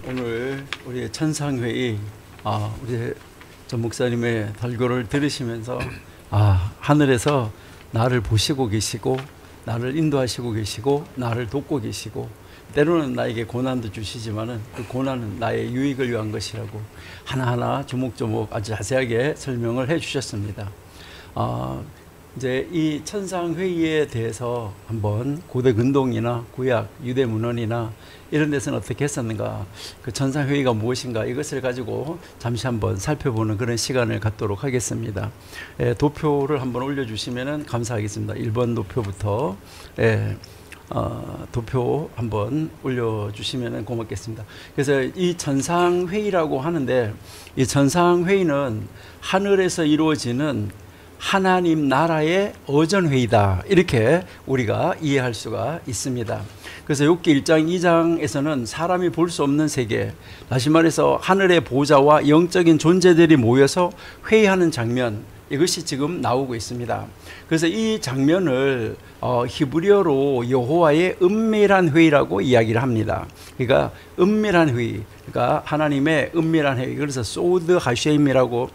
오늘 우리 천상회의 우리 전 목사님의 설교를 들으시면서 하늘에서 나를 보시고 계시고 나를 인도하시고 계시고 나를 돕고 계시고 때로는 나에게 고난도 주시지만은 그 고난은 나의 유익을 위한 것이라고 하나하나 조목조목 아주 자세하게 설명을 해 주셨습니다. 이제 이 천상회의에 대해서 한번 고대 근동이나 구약 유대 문헌이나 이런 데서는 어떻게 했었는가, 그 천상회의가 무엇인가, 이것을 가지고 잠시 한번 살펴보는 그런 시간을 갖도록 하겠습니다. 도표를 한번 올려주시면 감사하겠습니다. 1번 도표부터 도표 한번 올려주시면 고맙겠습니다. 그래서 이 천상회의라고 하는데, 이 천상회의는 하늘에서 이루어지는 하나님 나라의 어전회의다, 이렇게 우리가 이해할 수가 있습니다. 그래서 욥기 1장 2장에서는 사람이 볼 수 없는 세계, 다시 말해서 하늘의 보좌와 영적인 존재들이 모여서 회의하는 장면, 이것이 지금 나오고 있습니다. 그래서 이 장면을 히브리어로 여호와의 은밀한 회의라고 이야기를 합니다. 그러니까 은밀한 회의, 그러니까 하나님의 은밀한 회의, 그래서 소드 하셴이라고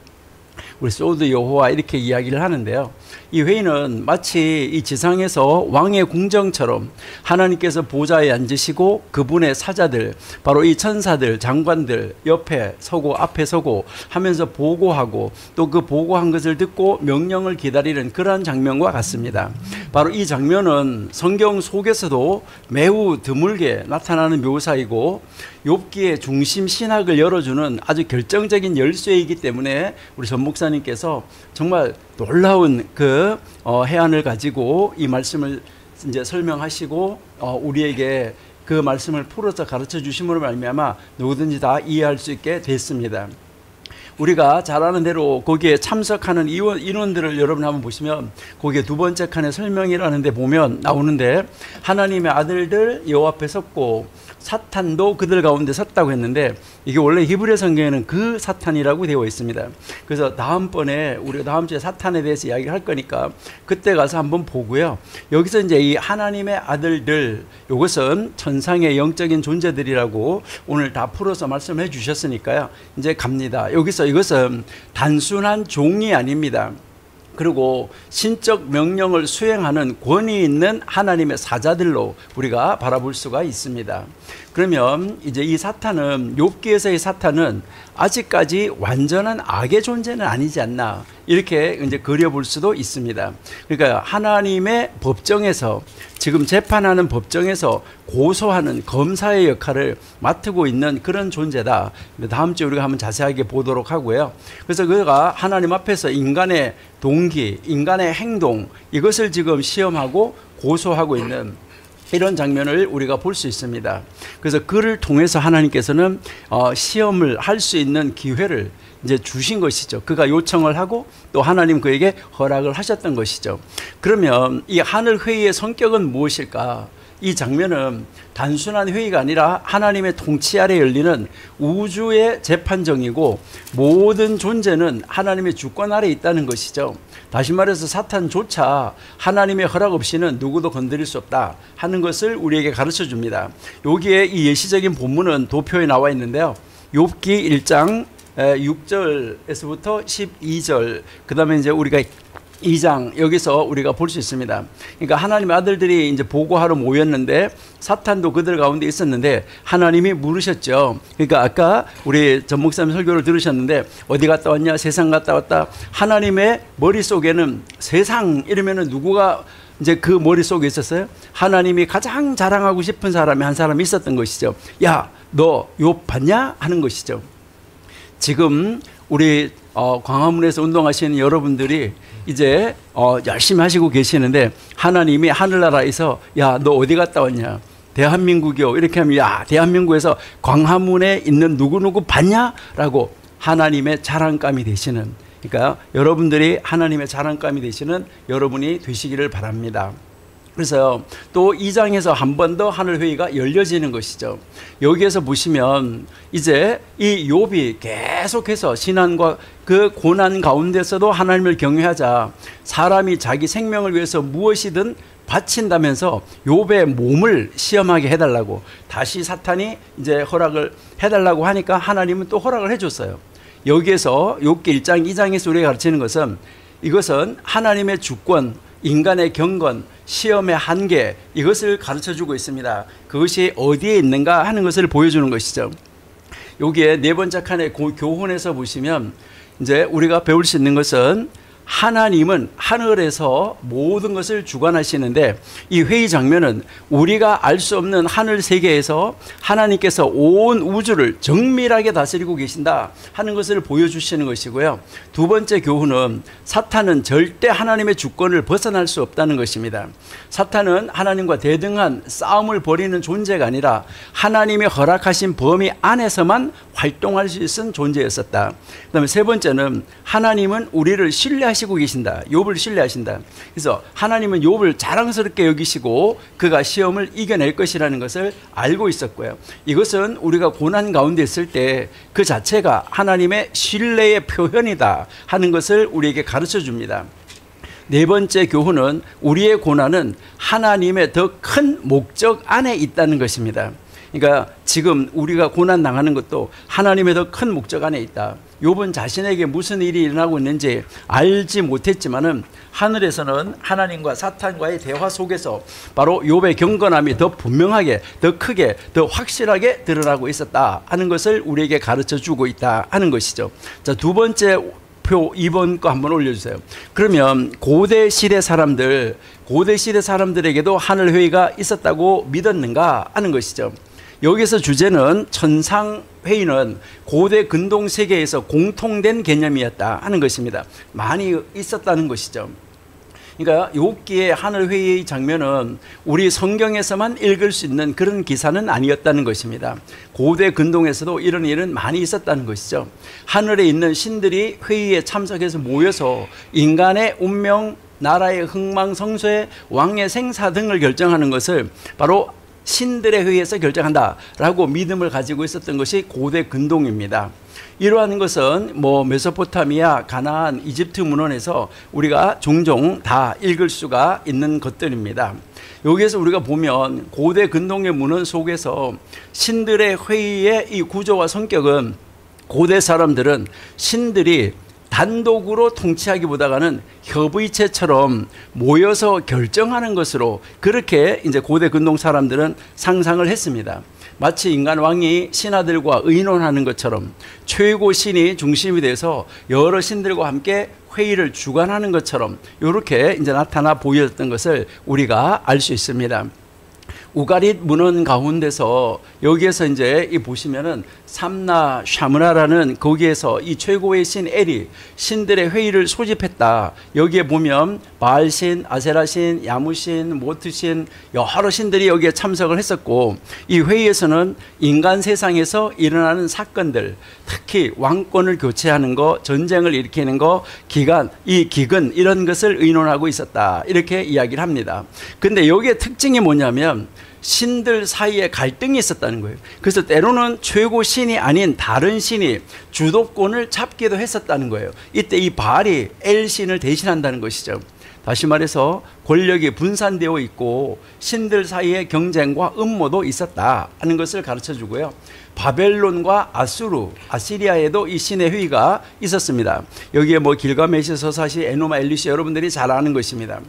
우리 소드 여호와 이렇게 이야기를 하는데요. 이 회의는 마치 이 지상에서 왕의 궁정처럼 하나님께서 보좌에 앉으시고 그분의 사자들, 바로 이 천사들, 장관들 옆에 서고 앞에 서고 하면서 보고하고 또 그 보고한 것을 듣고 명령을 기다리는 그러한 장면과 같습니다. 바로 이 장면은 성경 속에서도 매우 드물게 나타나는 묘사이고 욥기의 중심 신학을 열어주는 아주 결정적인 열쇠이기 때문에 우리 전 목사님께서 정말 놀라운 그 해안을 가지고 이 말씀을 이제 설명하시고 우리에게 그 말씀을 풀어서 가르쳐 주심으로 말미암아 누구든지 다 이해할 수 있게 됐습니다. 우리가 잘 아는 대로 거기에 참석하는 인원들을 여러분 한번 보시면 거기에 두 번째 칸에 설명이라는 데 보면 나오는데, 하나님의 아들들 여호와 앞에 섰고 사탄도 그들 가운데 섰다고 했는데, 이게 원래 히브리 성경에는 그 사탄이라고 되어 있습니다. 그래서 다음번에 우리가 다음 주에 사탄에 대해서 이야기를 할 거니까 그때 가서 한번 보고요. 여기서 이제 이 하나님의 아들들, 이것은 천상의 영적인 존재들이라고 오늘 다 풀어서 말씀해 주셨으니까요. 이제 갑니다. 여기서 이것은 단순한 종이 아닙니다. 그리고 신적 명령을 수행하는 권위 있는 하나님의 사자들로 우리가 바라볼 수가 있습니다. 그러면 이제 이 사탄은, 욥기에서의 사탄은 아직까지 완전한 악의 존재는 아니지 않나, 이렇게 이제 그려볼 수도 있습니다. 그러니까 하나님의 법정에서, 지금 재판하는 법정에서 고소하는 검사의 역할을 맡고 있는 그런 존재다. 다음 주에 우리가 한번 자세하게 보도록 하고요. 그래서 그가 하나님 앞에서 인간의 동기, 인간의 행동, 이것을 지금 시험하고 고소하고 있는 이런 장면을 우리가 볼 수 있습니다. 그래서 그를 통해서 하나님께서는 시험을 할 수 있는 기회를 이제 주신 것이죠. 그가 요청을 하고 또 하나님 그에게 허락을 하셨던 것이죠. 그러면 이 하늘 회의의 성격은 무엇일까? 이 장면은 단순한 회의가 아니라 하나님의 통치 아래 열리는 우주의 재판정이고, 모든 존재는 하나님의 주권 아래 있다는 것이죠. 다시 말해서 사탄조차 하나님의 허락 없이는 누구도 건드릴 수 없다 하는 것을 우리에게 가르쳐 줍니다. 여기에 이 예시적인 본문은 도표에 나와 있는데요. 욥기 1장 6절에서부터 12절, 그 다음에 이제 우리가 2장, 여기서 우리가 볼 수 있습니다. 그러니까 하나님의 아들들이 이제 보고하러 모였는데 사탄도 그들 가운데 있었는데 하나님이 물으셨죠. 그러니까 아까 우리 전 목사님 설교를 들으셨는데 어디 갔다 왔냐, 세상 갔다 왔다. 하나님의 머릿속에는 세상 이러면은 누구가 이제 그 머릿속에 있었어요? 하나님이 가장 자랑하고 싶은 사람이 한 사람이 있었던 것이죠. 야, 너 욥 봤냐? 하는 것이죠. 지금 우리 광화문에서 운동하시는 여러분들이 이제 열심히 하시고 계시는데, 하나님이 하늘나라에서 야, 너 어디 갔다 왔냐, 대한민국이요, 이렇게 하면 야, 대한민국에서 광화문에 있는 누구누구 봤냐? 라고 하나님의 자랑감이 되시는, 그러니까 여러분들이 하나님의 자랑감이 되시는 여러분이 되시기를 바랍니다. 그래서 또 2장에서 한 번 더 하늘회의가 열려지는 것이죠. 여기에서 보시면 이제 이 욥이 계속해서 신앙과 그 고난 가운데서도 하나님을 경외하자, 사람이 자기 생명을 위해서 무엇이든 바친다면서 욥의 몸을 시험하게 해달라고 다시 사탄이 이제 허락을 해달라고 하니까 하나님은 또 허락을 해줬어요. 여기에서 욥기 1장 2장에서 우리가 가르치는 것은 이것은 하나님의 주권, 인간의 경건, 시험의 한계, 이것을 가르쳐주고 있습니다. 그것이 어디에 있는가 하는 것을 보여주는 것이죠. 여기에 네 번째 칸의 교훈에서 보시면 이제 우리가 배울 수 있는 것은 하나님은 하늘에서 모든 것을 주관하시는데, 이 회의 장면은 우리가 알 수 없는 하늘 세계에서 하나님께서 온 우주를 정밀하게 다스리고 계신다 하는 것을 보여주시는 것이고요. 두 번째 교훈은 사탄은 절대 하나님의 주권을 벗어날 수 없다는 것입니다. 사탄은 하나님과 대등한 싸움을 벌이는 존재가 아니라 하나님이 허락하신 범위 안에서만 활동할 수 있는 존재였었다. 그 다음에 세 번째는 하나님은 우리를 신뢰하시고 계신다. 욥을 신뢰하신다. 그래서 하나님은 욥을 자랑스럽게 여기시고 그가 시험을 이겨낼 것이라는 것을 알고 있었고요. 이것은 우리가 고난 가운데 있을 때 그 자체가 하나님의 신뢰의 표현이다 하는 것을 우리에게 가르쳐 줍니다. 네 번째 교훈은 우리의 고난은 하나님의 더 큰 목적 안에 있다는 것입니다. 그러니까 지금 우리가 고난 당하는 것도 하나님의 더 큰 목적 안에 있다. 욥은 자신에게 무슨 일이 일어나고 있는지 알지 못했지만은 하늘에서는 하나님과 사탄과의 대화 속에서 바로 욥의 경건함이 더 분명하게, 더 크게, 더 확실하게 드러나고 있었다 하는 것을 우리에게 가르쳐 주고 있다 하는 것이죠. 자, 두 번째 표 2번 거 한번 올려주세요. 그러면 고대 시대 사람들에게도 하늘 회의가 있었다고 믿었는가 하는 것이죠. 여기서 주제는 천상회의는 고대 근동 세계에서 공통된 개념이었다 하는 것입니다. 많이 있었다는 것이죠. 그러니까 욥기의 하늘회의의 장면은 우리 성경에서만 읽을 수 있는 그런 기사는 아니었다는 것입니다. 고대 근동에서도 이런 일은 많이 있었다는 것이죠. 하늘에 있는 신들이 회의에 참석해서 모여서 인간의 운명, 나라의 흥망성쇠, 왕의 생사 등을 결정하는 것을 바로 신들의 회의에서 결정한다라고 믿음을 가지고 있었던 것이 고대 근동입니다. 이러한 것은 메소포타미아, 가나안, 이집트 문헌에서 우리가 종종 다 읽을 수가 있는 것들입니다. 여기에서 우리가 보면 고대 근동의 문헌 속에서 신들의 회의의 이 구조와 성격은, 고대 사람들은 신들이 단독으로 통치하기보다는 협의체처럼 모여서 결정하는 것으로 그렇게 이제 고대 근동 사람들은 상상을 했습니다. 마치 인간 왕이 신하들과 의논하는 것처럼 최고 신이 중심이 돼서 여러 신들과 함께 회의를 주관하는 것처럼 이렇게 이제 나타나 보였던 것을 우리가 알 수 있습니다. 우가릿 문헌 가운데서 여기에서 이제 보시면은 삼나 샤므나라는 거기에서 이 최고의 신 엘이 신들의 회의를 소집했다. 여기에 보면 바알신, 아세라신, 야무신, 모트신 여러 신들이 여기에 참석을 했었고, 이 회의에서는 인간 세상에서 일어나는 사건들, 특히 왕권을 교체하는 거, 전쟁을 일으키는 거, 기근 이런 것을 의논하고 있었다. 이렇게 이야기를 합니다. 근데 여기에 특징이 뭐냐면 신들 사이에 갈등이 있었다는 거예요. 그래서 때로는 최고 신이 아닌 다른 신이 주도권을 잡기도 했었다는 거예요. 이때 이 바알이 엘 신을 대신한다는 것이죠. 다시 말해서 권력이 분산되어 있고 신들 사이에 경쟁과 음모도 있었다 하는 것을 가르쳐 주고요. 바벨론과 아시리아에도 이 신의 회의가 있었습니다. 여기에 길가메시, 서사시, 에노마, 엘리시 여러분들이 잘 아는 것입니다.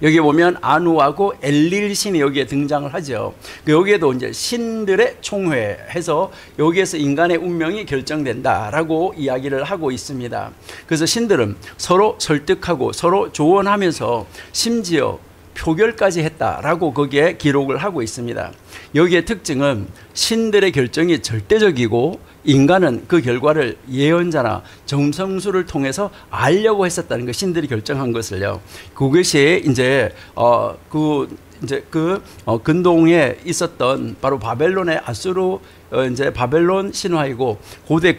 여기 보면 아누하고 엘릴 신이 여기에 등장을 하죠. 여기에도 이제 신들의 총회 해서 여기에서 인간의 운명이 결정된다라고 이야기를 하고 있습니다. 그래서 신들은 서로 설득하고 서로 조언하면서 심지어 표결까지 했다라고 거기에 기록을 하고 있습니다. 여기에 특징은 신들의 결정이 절대적이고 인간은 그 결과를 예언자나 점성술을 통해서 알려고 했었다는 거, 신들이 결정한 것을요. 그것이 이제 근동에 있었던 바로 바벨론의 바벨론 신화이고, 고대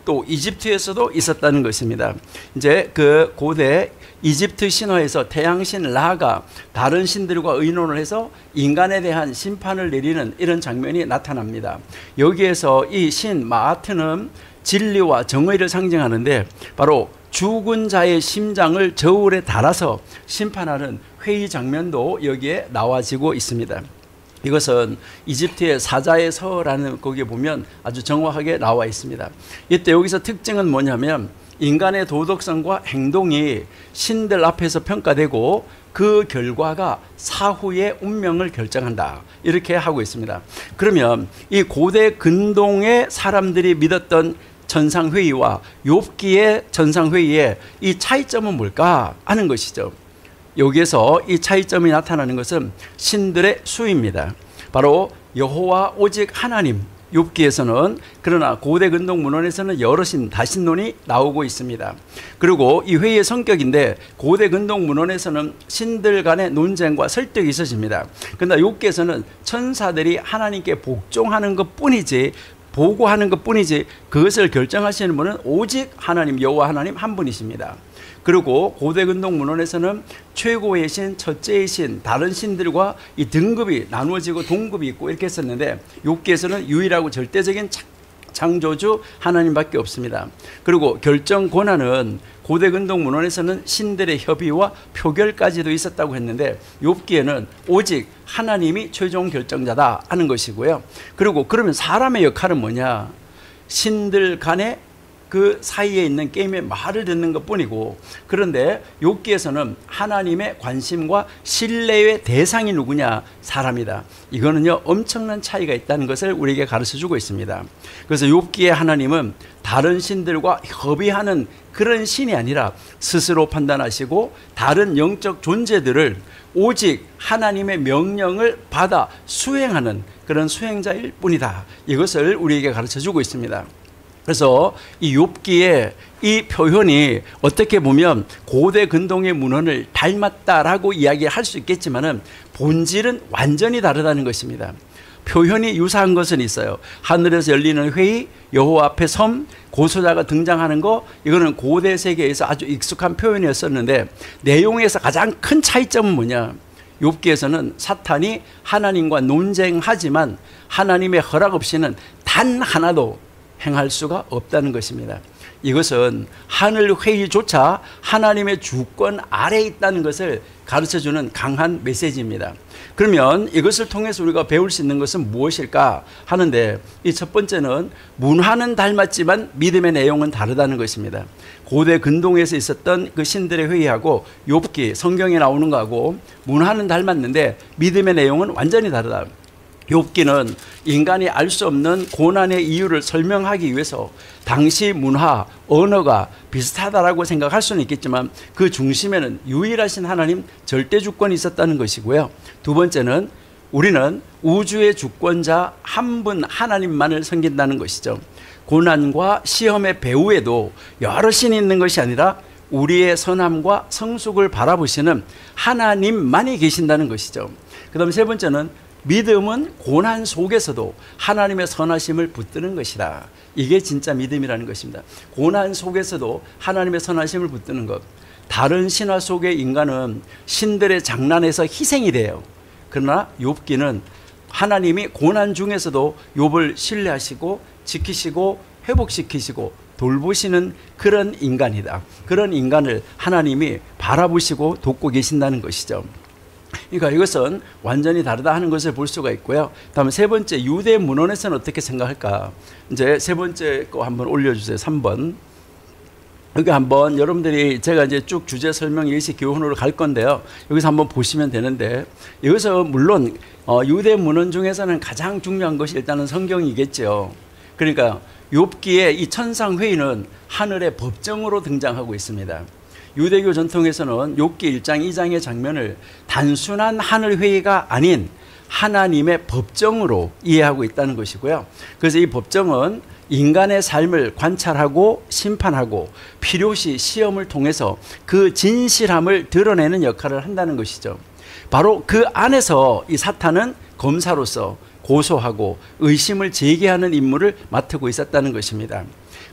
또 이집트에서도 있었다는 것입니다. 이제 그 고대 이집트 신화에서 태양신 라가 다른 신들과 의논을 해서 인간에 대한 심판을 내리는 이런 장면이 나타납니다. 여기에서 이 신 마아트는 진리와 정의를 상징하는데 바로 죽은 자의 심장을 저울에 달아서 심판하는 회의 장면도 여기에 나와지고 있습니다. 이것은 이집트의 사자의 서라는 거기에 보면 아주 정확하게 나와 있습니다. 이때 여기서 특징은 뭐냐면 인간의 도덕성과 행동이 신들 앞에서 평가되고 그 결과가 사후의 운명을 결정한다, 이렇게 하고 있습니다. 그러면 이 고대 근동의 사람들이 믿었던 전상회의와 욥기의 전상회의의 이 차이점은 뭘까 하는 것이죠. 여기에서 이 차이점이 나타나는 것은 신들의 수입니다. 바로 여호와 오직 하나님, 욥기에서는, 그러나 고대 근동 문헌에서는 여러 신, 다신론이 나오고 있습니다. 그리고 이 회의의 성격인데 고대 근동 문헌에서는 신들 간의 논쟁과 설득이 있어집니다. 그러나 욥기에서는 천사들이 하나님께 복종하는 것뿐이지, 보고하는 것뿐이지 그것을 결정하시는 분은 오직 하나님, 여호와 하나님 한 분이십니다. 그리고 고대 근동 문헌에서는 최고의 신, 첫째의 신, 다른 신들과 이 등급이 나누어지고 동급이 있고 이렇게 했었는데 욥기에서는 유일하고 절대적인 창조주 하나님밖에 없습니다. 그리고 결정 권한은 고대 근동 문헌에서는 신들의 협의와 표결까지도 있었다고 했는데 욥기에는 오직 하나님이 최종 결정자다 하는 것이고요. 그리고 그러면 사람의 역할은 뭐냐? 신들 간의 그 사이에 있는 게임의 말을 듣는 것뿐이고, 그런데 욥기에서는 하나님의 관심과 신뢰의 대상이 누구냐? 사람이다. 이거는요 엄청난 차이가 있다는 것을 우리에게 가르쳐주고 있습니다. 그래서 욥기의 하나님은 다른 신들과 협의하는 그런 신이 아니라 스스로 판단하시고 다른 영적 존재들을 오직 하나님의 명령을 받아 수행하는 그런 수행자일 뿐이다. 이것을 우리에게 가르쳐주고 있습니다. 그래서 이 욥기의 이 표현이 어떻게 보면 고대 근동의 문헌을 닮았다라고 이야기할 수 있겠지만은 본질은 완전히 다르다는 것입니다. 표현이 유사한 것은 있어요. 하늘에서 열리는 회의, 여호와 앞에 섬, 고소자가 등장하는 거, 이거는 고대 세계에서 아주 익숙한 표현이었었는데 내용에서 가장 큰 차이점은 뭐냐? 욥기에서는 사탄이 하나님과 논쟁하지만 하나님의 허락 없이는 단 하나도 행할 수가 없다는 것입니다. 이것은 하늘 회의조차 하나님의 주권 아래에 있다는 것을 가르쳐주는 강한 메시지입니다. 그러면 이것을 통해서 우리가 배울 수 있는 것은 무엇일까 하는데, 이 첫 번째는 문화는 닮았지만 믿음의 내용은 다르다는 것입니다. 고대 근동에서 있었던 그 신들의 회의하고 욥기, 성경에 나오는 거하고 문화는 닮았는데 믿음의 내용은 완전히 다르다. 욥기는 인간이 알 수 없는 고난의 이유를 설명하기 위해서 당시 문화, 언어가 비슷하다라고 생각할 수는 있겠지만 그 중심에는 유일하신 하나님 절대 주권이 있었다는 것이고요. 두 번째는 우리는 우주의 주권자 한 분 하나님만을 섬긴다는 것이죠. 고난과 시험의 배후에도 여러 신이 있는 것이 아니라 우리의 선함과 성숙을 바라보시는 하나님만이 계신다는 것이죠. 그 다음에 세 번째는 믿음은 고난 속에서도 하나님의 선하심을 붙드는 것이다. 이게 진짜 믿음이라는 것입니다. 고난 속에서도 하나님의 선하심을 붙드는 것. 다른 신화 속의 인간은 신들의 장난에서 희생이 돼요. 그러나 욥기는 하나님이 고난 중에서도 욥을 신뢰하시고 지키시고 회복시키시고 돌보시는 그런 인간이다. 그런 인간을 하나님이 바라보시고 돕고 계신다는 것이죠. 그러니까 이것은 완전히 다르다 하는 것을 볼 수가 있고요. 다음 세 번째, 유대 문헌에서는 어떻게 생각할까? 이제 세 번째 거 한번 올려주세요. 3번. 여기 한번 여러분들이 제가 이제 쭉 주제 설명 예시 교훈으로 갈 건데요. 여기서 한번 보시면 되는데, 여기서 물론 유대 문헌 중에서는 가장 중요한 것이 일단은 성경이겠죠. 그러니까 욥기의 이 천상회의는 하늘의 법정으로 등장하고 있습니다. 유대교 전통에서는 욥기 1장 2장의 장면을 단순한 하늘 회의가 아닌 하나님의 법정으로 이해하고 있다는 것이고요. 그래서 이 법정은 인간의 삶을 관찰하고 심판하고 필요시 시험을 통해서 그 진실함을 드러내는 역할을 한다는 것이죠. 바로 그 안에서 이 사탄은 검사로서 고소하고 의심을 제기하는 임무를 맡고 있었다는 것입니다.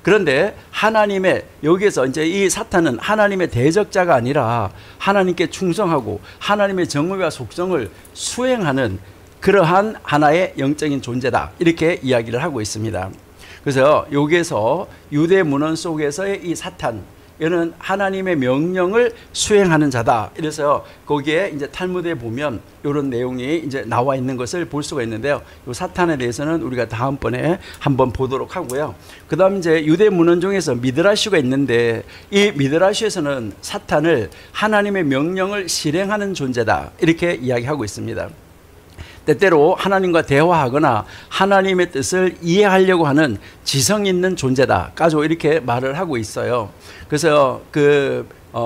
그런데 하나님의, 여기에서 이제 이 사탄은 하나님의 대적자가 아니라 하나님께 충성하고 하나님의 정의와 속성을 수행하는 그러한 하나의 영적인 존재다, 이렇게 이야기를 하고 있습니다. 그래서 여기에서 유대 문헌 속에서의 이 사탄, 이는 하나님의 명령을 수행하는 자다. 이래서 거기에 이제 탈무드에 보면 이런 내용이 이제 나와 있는 것을 볼 수가 있는데요. 이 사탄에 대해서는 우리가 다음번에 한번 보도록 하고요. 그다음 이제 유대 문헌 중에서 미드라슈가 있는데 이 미드라슈에서는 사탄을 하나님의 명령을 실행하는 존재다 이렇게 이야기하고 있습니다. 때때로 하나님과 대화하거나 하나님의 뜻을 이해하려고 하는 지성 있는 존재다까지 이렇게 말을 하고 있어요. 그래서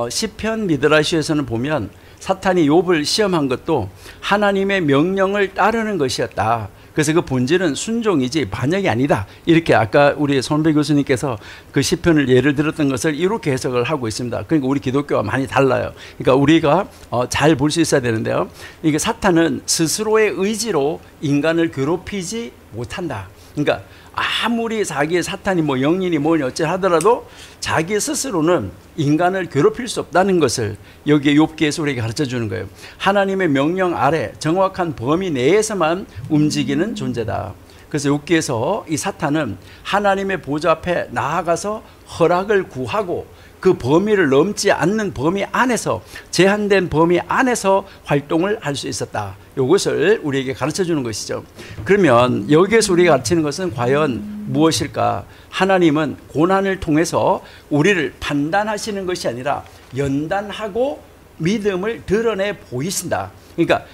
시편 미드라시에서는 보면 사탄이 욥을 시험한 것도 하나님의 명령을 따르는 것이었다. 그래서 그 본질은 순종이지 반역이 아니다. 이렇게 아까 우리 손배 교수님께서 그 시편을 예를 들었던 것을 이렇게 해석을 하고 있습니다. 그러니까 우리 기독교와 많이 달라요. 그러니까 우리가 잘 볼 수 있어야 되는데요. 이게 사탄은 스스로의 의지로 인간을 괴롭히지 못한다. 그러니까 아무리 자기의 사탄이 뭐 영린이 뭐니 어째 하더라도 자기 스스로는 인간을 괴롭힐 수 없다는 것을 여기에 욥기에서 우리에게 가르쳐 주는 거예요. 하나님의 명령 아래 정확한 범위 내에서만 움직이는 존재다. 그래서 욥기에서 이 사탄은 하나님의 보좌 앞에 나아가서 허락을 구하고 그 범위를 넘지 않는 범위 안에서 제한된 범위 안에서 활동을 할 수 있었다. 이것을 우리에게 가르쳐 주는 것이죠. 그러면 여기에서 우리가 가르치는 것은 과연 무엇일까? 하나님은 고난을 통해서 우리를 판단하시는 것이 아니라 연단하고 믿음을 드러내 보이신다. 그러니까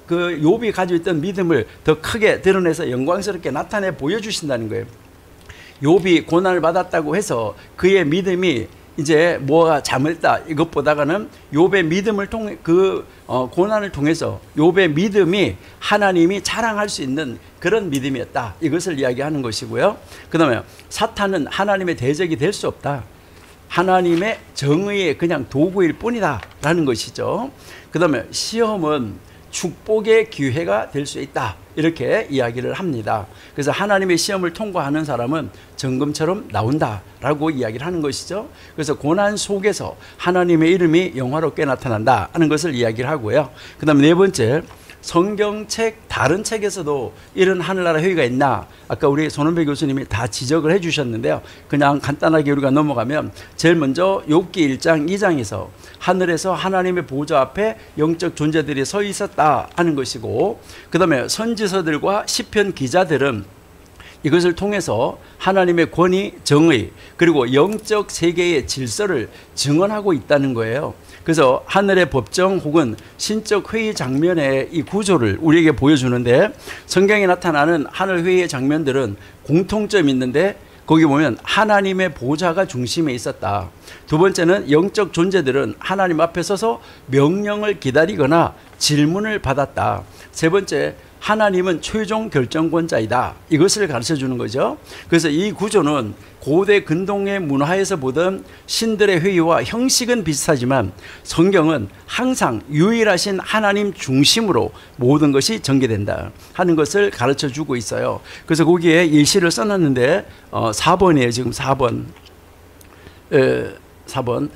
욥이 가지고 있던 믿음을 더 크게 드러내서 영광스럽게 나타내 보여주신다는 거예요. 욥이 고난을 받았다고 해서 그의 믿음이 이제 뭐가 잘못됐다 이것보다는 욥의 믿음을 통해 고난을 통해서 욥의 믿음이 하나님이 자랑할 수 있는 그런 믿음이었다. 이것을 이야기하는 것이고요. 그 다음에 사탄은 하나님의 대적이 될 수 없다. 하나님의 정의의 그냥 도구일 뿐이다 라는 것이죠. 그 다음에 시험은 축복의 기회가 될 수 있다. 이렇게 이야기를 합니다. 그래서 하나님의 시험을 통과하는 사람은 정금처럼 나온다라고 이야기를 하는 것이죠. 그래서 고난 속에서 하나님의 이름이 영화롭게 나타난다 하는 것을 이야기를 하고요. 그 다음에 네 번째, 성경책 다른 책에서도 이런 하늘나라 회의가 있나? 아까 우리 손은배 교수님이 다 지적을 해 주셨는데요. 그냥 간단하게 우리가 넘어가면 제일 먼저 욥기 1장 2장에서 하늘에서 하나님의 보좌 앞에 영적 존재들이 서 있었다 하는 것이고, 그 다음에 선지서들과 시편 기자들은 이것을 통해서 하나님의 권위, 정의, 그리고 영적 세계의 질서를 증언하고 있다는 거예요. 그래서 하늘의 법정 혹은 신적 회의 장면의 이 구조를 우리에게 보여주는데, 성경에 나타나는 하늘 회의의 장면들은 공통점이 있는데 거기 보면 하나님의 보좌가 중심에 있었다. 두 번째는 영적 존재들은 하나님 앞에 서서 명령을 기다리거나 질문을 받았다. 세 번째, 하나님은 최종 결정권자이다. 이것을 가르쳐 주는 거죠. 그래서 이 구조는 고대 근동의 문화에서 보던 신들의 회의와 형식은 비슷하지만 성경은 항상 유일하신 하나님 중심으로 모든 것이 전개된다 하는 것을 가르쳐 주고 있어요. 그래서 거기에 예시를 써놨는데 4번이에요. 지금 4번. 4번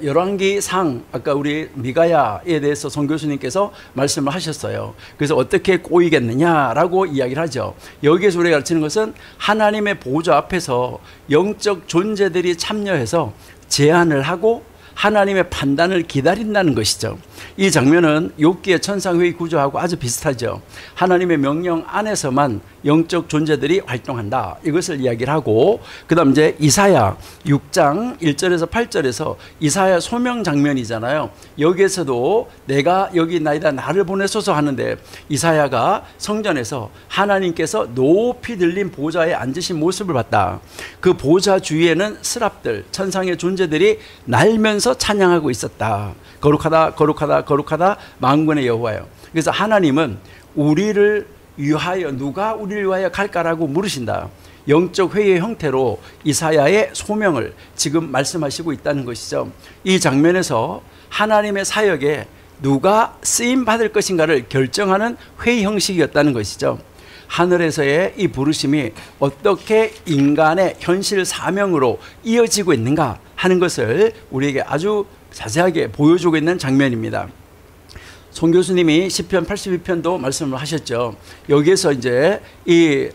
열왕기 상, 아까 우리 미가야에 대해서 송 교수님께서 말씀을 하셨어요. 그래서 어떻게 꼬이겠느냐라고 이야기를 하죠. 여기에서 우리가 가르치는 것은 하나님의 보좌 앞에서 영적 존재들이 참여해서 제안을 하고 하나님의 판단을 기다린다는 것이죠. 이 장면은 욥기의 천상회의 구조하고 아주 비슷하죠. 하나님의 명령 안에서만 영적 존재들이 활동한다. 이것을 이야기를 하고, 그 다음 이제 이사야 6장 1절에서 8절에서 이사야 소명 장면이잖아요. 여기에서도 내가 여기 나이다 나를 보내소서 하는데 이사야가 성전에서 하나님께서 높이 들린 보좌에 앉으신 모습을 봤다. 그 보좌 주위에는 스랍들, 천상의 존재들이 날면서 찬양하고 있었다. 거룩하다 거룩하다 거룩하다 만군의 여호와여. 그래서 하나님은 우리를 위하여, 누가 우리를 위하여 갈까라고 물으신다. 영적 회의의 형태로 이사야의 소명을 지금 말씀하시고 있다는 것이죠. 이 장면에서 하나님의 사역에 누가 쓰임 받을 것인가를 결정하는 회의 형식이었다는 것이죠. 하늘에서의 이 부르심이 어떻게 인간의 현실 사명으로 이어지고 있는가 하는 것을 우리에게 아주 자세하게 보여주고 있는 장면입니다. 송 교수님이 시편 82편도 말씀을 하셨죠. 여기에서 이제 이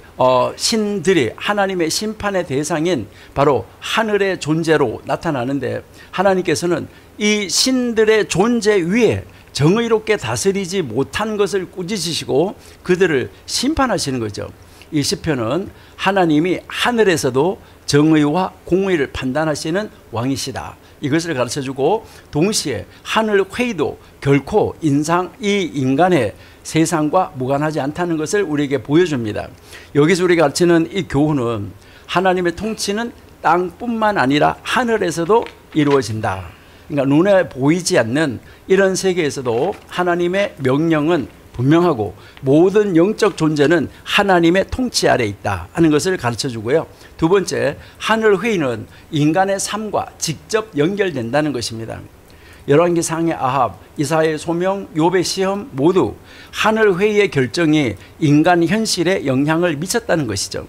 신들이 하나님의 심판의 대상인 바로 하늘의 존재로 나타나는데, 하나님께서는 이 신들의 존재 위에 정의롭게 다스리지 못한 것을 꾸짖으시고 그들을 심판하시는 거죠. 이 시편은 하나님이 하늘에서도 정의와 공의를 판단하시는 왕이시다, 이것을 가르쳐주고, 동시에 하늘 회의도 결코 이 인간의 세상과 무관하지 않다는 것을 우리에게 보여줍니다. 여기서 우리가 가르치는 이 교훈은 하나님의 통치는 땅뿐만 아니라 하늘에서도 이루어진다. 그러니까 눈에 보이지 않는 이런 세계에서도 하나님의 명령은 분명하고 모든 영적 존재는 하나님의 통치 아래 있다 하는 것을 가르쳐주고요. 두 번째, 하늘 회의는 인간의 삶과 직접 연결된다는 것입니다. 열왕기상의 아합, 이사야의 소명, 욥의 시험 모두 하늘 회의의 결정이 인간 현실에 영향을 미쳤다는 것이죠.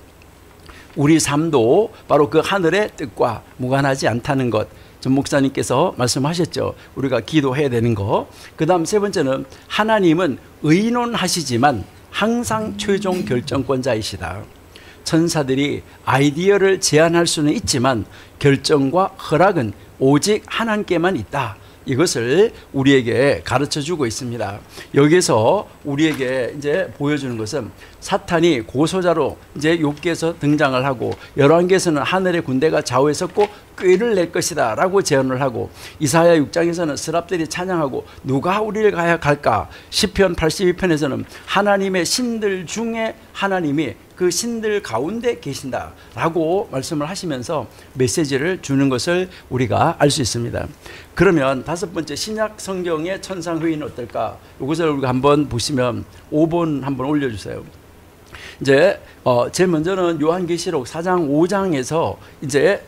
우리 삶도 바로 그 하늘의 뜻과 무관하지 않다는 것, 전 목사님께서 말씀하셨죠. 우리가 기도해야 되는 거. 그 다음 세 번째는 하나님은 의논하시지만 항상 최종 결정권자이시다. 천사들이 아이디어를 제안할 수는 있지만 결정과 허락은 오직 하나님께만 있다. 이것을 우리에게 가르쳐 주고 있습니다. 여기서 우리에게 이제 보여주는 것은 사탄이 고소자로 이제 욥기에서 등장을 하고, 열왕기에서는 하늘의 군대가 좌우에 섰고 꾀를 낼 것이다 라고 제언을 하고, 이사야 6장에서는 스랍들이 찬양하고 누가 우리를 갈까, 시편 82편에서는 하나님의 신들 중에 하나님이 그 신들 가운데 계신다 라고 말씀을 하시면서 메시지를 주는 것을 우리가 알 수 있습니다. 그러면 다섯 번째, 신약 성경의 천상회의는 어떨까? 이것을 우리가 한번 보시면 5번 한번 올려주세요. 이제 제일 먼저는 요한계시록 4장 5장에서 이제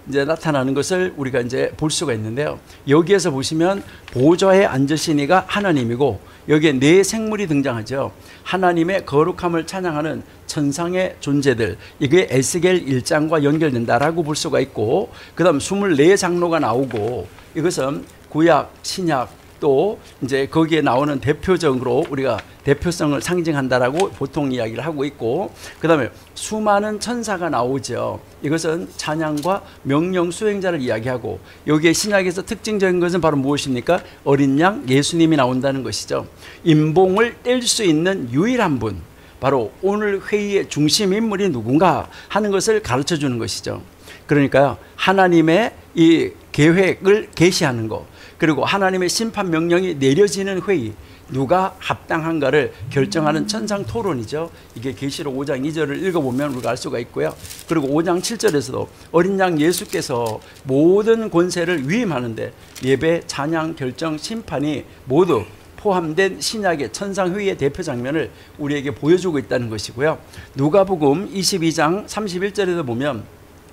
나타나는 것을 우리가 이제 볼 수가 있는데요. 여기에서 보시면 보좌에 앉으신 이가 하나님이고 여기에 네 생물이 등장하죠. 하나님의 거룩함을 찬양하는 천상의 존재들, 이게 에스겔 1장과 연결된다라고 볼 수가 있고, 그 다음 24장로가 나오고, 이것은 구약, 신약, 또 이제 거기에 나오는 대표적으로 우리가 대표성을 상징한다라고 보통 이야기를 하고 있고, 그 다음에 수많은 천사가 나오죠. 이것은 찬양과 명령 수행자를 이야기하고, 여기에 신약에서 특징적인 것은 바로 무엇입니까? 어린 양 예수님이 나온다는 것이죠. 임봉을 뗄 수 있는 유일한 분, 바로 오늘 회의의 중심 인물이 누군가 하는 것을 가르쳐 주는 것이죠. 그러니까요, 하나님의 이 계획을 계시하는 것, 그리고 하나님의 심판 명령이 내려지는 회의, 누가 합당한가를 결정하는 천상 토론이죠. 이게 계시록 5장 2절을 읽어보면 우리가 알 수가 있고요. 그리고 5장 7절에서도 어린 양 예수께서 모든 권세를 위임하는데 예배, 찬양, 결정, 심판이 모두 포함된 신약의 천상회의의 대표 장면을 우리에게 보여주고 있다는 것이고요. 누가복음 22장 31절에도 보면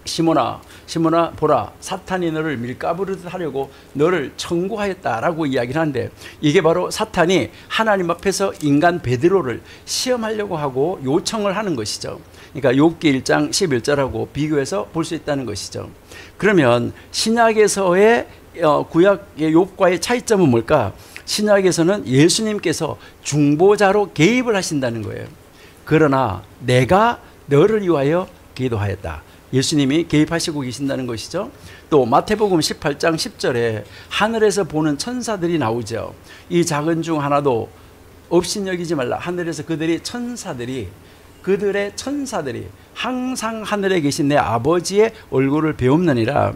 시몬아 시몬아 보라, 사탄이 너를 밀가부르듯 하려고 너를 청구하였다라고 이야기를 하는데, 이게 바로 사탄이 하나님 앞에서 인간 베드로를 시험하려고 하고 요청을 하는 것이죠. 그러니까 욥기 1장 11절하고 비교해서 볼 수 있다는 것이죠. 그러면 신약에서의 구약의 욥과의 차이점은 뭘까? 신약에서는 예수님께서 중보자로 개입을 하신다는 거예요. 그러나 내가 너를 위하여 기도하였다. 예수님이 개입하시고 계신다는 것이죠. 또 마태복음 18장 10절에 하늘에서 보는 천사들이 나오죠. 이 작은 중 하나도 업신여기지 말라. 하늘에서 그들의 천사들이 항상 하늘에 계신 내 아버지의 얼굴을 배움느니라.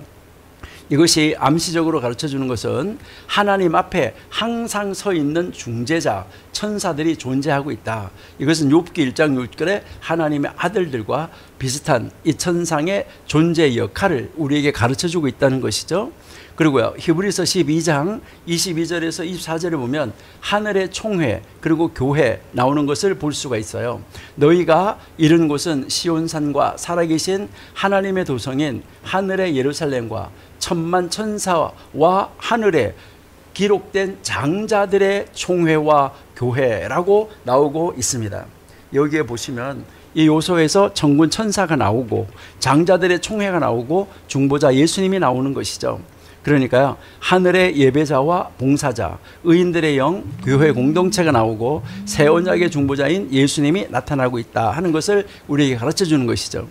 이것이 암시적으로 가르쳐주는 것은 하나님 앞에 항상 서 있는 중재자, 천사들이 존재하고 있다. 이것은 욥기 1장 6절에 하나님의 아들들과 비슷한 이 천상의 존재 역할을 우리에게 가르쳐주고 있다는 것이죠. 그리고요, 히브리서 12장 22절에서 24절에 보면 하늘의 총회 그리고 교회 나오는 것을 볼 수가 있어요. 너희가 이른 곳은 시온산과 살아계신 하나님의 도성인 하늘의 예루살렘과 천만 천사와 하늘에 기록된 장자들의 총회와 교회라고 나오고 있습니다. 여기에 보시면 이 요소에서 천군 천사가 나오고 장자들의 총회가 나오고 중보자 예수님이 나오는 것이죠. 그러니까요, 하늘의 예배자와 봉사자, 의인들의 영, 교회 공동체가 나오고 새 언약의 중보자인 예수님이 나타나고 있다 하는 것을 우리에게 가르쳐 주는 것이죠.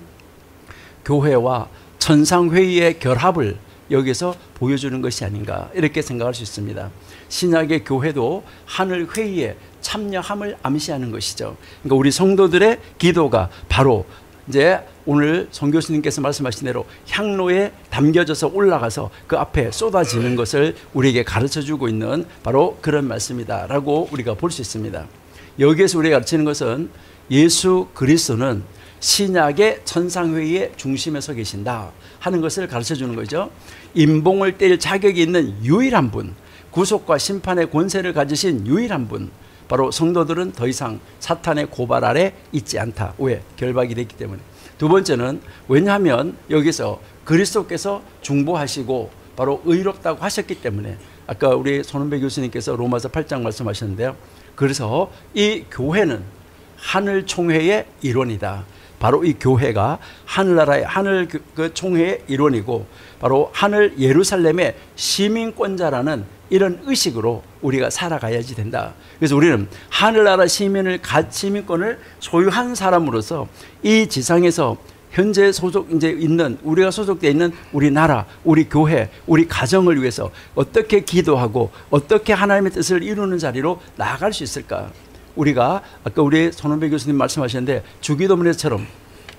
교회와 천상회의의 결합을 여기서 보여주는 것이 아닌가, 이렇게 생각할 수 있습니다. 신약의 교회도 하늘회의에 참여함을 암시하는 것이죠. 그러니까 우리 성도들의 기도가 바로 이제 오늘 송 교수님께서 말씀하신 대로 향로에 담겨져서 올라가서 그 앞에 쏟아지는 것을 우리에게 가르쳐주고 있는 바로 그런 말씀이다 라고 우리가 볼 수 있습니다. 여기에서 우리가 가르치는 것은 예수 그리스도는 신약의 천상회의의 중심에 서 계신다 하는 것을 가르쳐주는 거죠. 임봉을 뗄 자격이 있는 유일한 분, 구속과 심판의 권세를 가지신 유일한 분, 바로 성도들은 더 이상 사탄의 고발 아래 있지 않다. 왜? 결박이 됐기 때문에. 두 번째는 왜냐하면 여기서 그리스도께서 중보하시고 바로 의롭다고 하셨기 때문에, 아까 우리 손은배 교수님께서 로마서 8장 말씀하셨는데요. 그래서 이 교회는 하늘 총회의 일원이다. 바로 이 교회가 하늘나라의 하늘 그 총회의 일원이고 바로 하늘 예루살렘의 시민권자라는 이런 의식으로 우리가 살아가야지 된다. 그래서 우리는 하늘나라 시민권을 소유한 사람으로서 이 지상에서 현재 우리가 소속되어 있는 우리 나라, 우리 교회, 우리 가정을 위해서 어떻게 기도하고 어떻게 하나님의 뜻을 이루는 자리로 나아갈 수 있을까? 우리가 아까 우리 손은배 교수님 말씀하셨는데 주기도문에서처럼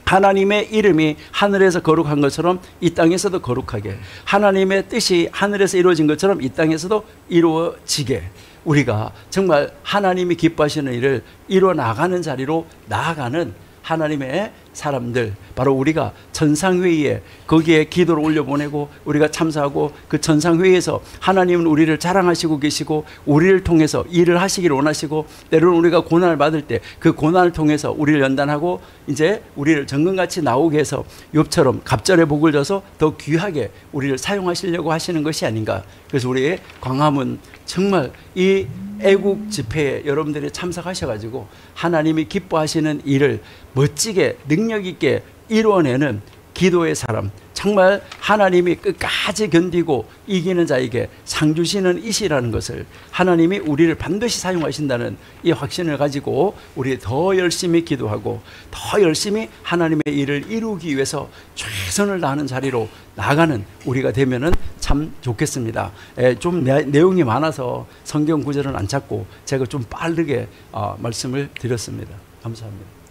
하나님의 이름이 하늘에서 거룩한 것처럼 이 땅에서도 거룩하게, 하나님의 뜻이 하늘에서 이루어진 것처럼 이 땅에서도 이루어지게, 우리가 정말 하나님이 기뻐하시는 일을 이루어 나가는 자리로 나아가는 하나님의 사람들, 바로 우리가 천상회의에 거기에 기도를 올려보내고 우리가 참사하고 그 천상회의에서 하나님은 우리를 자랑하시고 계시고 우리를 통해서 일을 하시기를 원하시고, 때로는 우리가 고난을 받을 때 그 고난을 통해서 우리를 연단하고 이제 우리를 정금같이 나오게 해서 욥처럼 갑절의 복을 줘서 더 귀하게 우리를 사용하시려고 하시는 것이 아닌가. 그래서 우리의 광화문 정말 이 애국 집회에 여러분들이 참석하셔가지고 하나님이 기뻐하시는 일을 멋지게 능력 있게 이루어내는 기도의 사람, 정말 하나님이 끝까지 견디고 이기는 자에게 상 주시는 이시라는 것을, 하나님이 우리를 반드시 사용하신다는 이 확신을 가지고 우리 더 열심히 기도하고 더 열심히 하나님의 일을 이루기 위해서 최선을 다하는 자리로 나가는 우리가 되면은 참 좋겠습니다. 좀 내용이 많아서 성경 구절은 안 찾고 제가 좀 빠르게 말씀을 드렸습니다. 감사합니다.